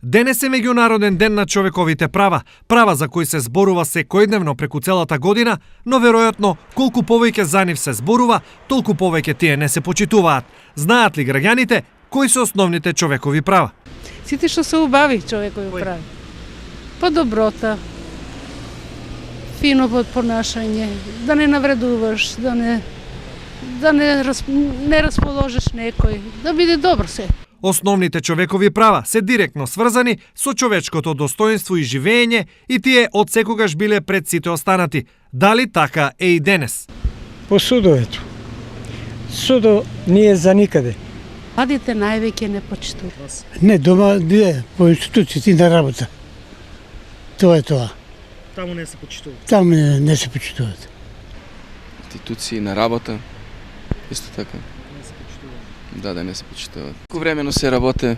Денес е меѓународен ден на човековите права, права за кои се зборува секојдневно преку целата година, но веројатно колку повеќе за нив се зборува, толку повеќе тие не се почитуваат. Знаат ли граѓаните кои се основните човекови права? Сите што се убави човекови прави. По доброта, фино понашање, да не навредуваш, да не расположиш некој, да биде добро се. Основните човекови права се директно сврзани со човечкото достоинство и живење и тие од секогаш биле пред сите останати. Дали така е и денес? По судовето. Судо не е за никаде. Младите највеќе не почитуваат. Не, дома не, по институциите на работа. Тоа е тоа. Таму не се почитува. Таму не се почитуваат. Институции на работа, исто така. Да, не се почитуваат. Колку времено се работе,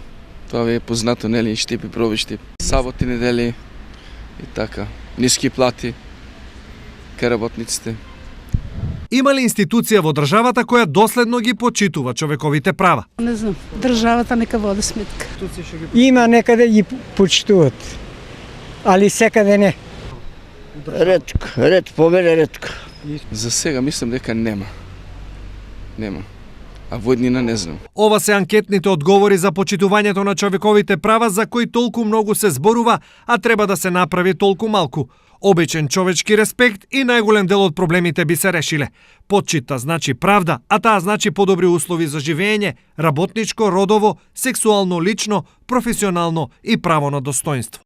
тоа ви е познато, нели, штип и пробиштип. Саботи, недели и така. Ниски плати кај работниците. Има ли институција во државата која доследно ги почитува човековите права? Не знам, државата нека води сметка. Има некаде ги почитуваат, али секаде не. Ретко. За сега мислам дека нема. А во еднина не знам. Ова се анкетните одговори за почитувањето на човековите права за кои толку многу се зборува, а треба да се направи толку малку. Обичен човечки респект и најголем дел од проблемите би се решиле. Почита значи правда, а таа значи подобри услови за живење, работничко, родово, сексуално, лично, професионално и право на достоинство.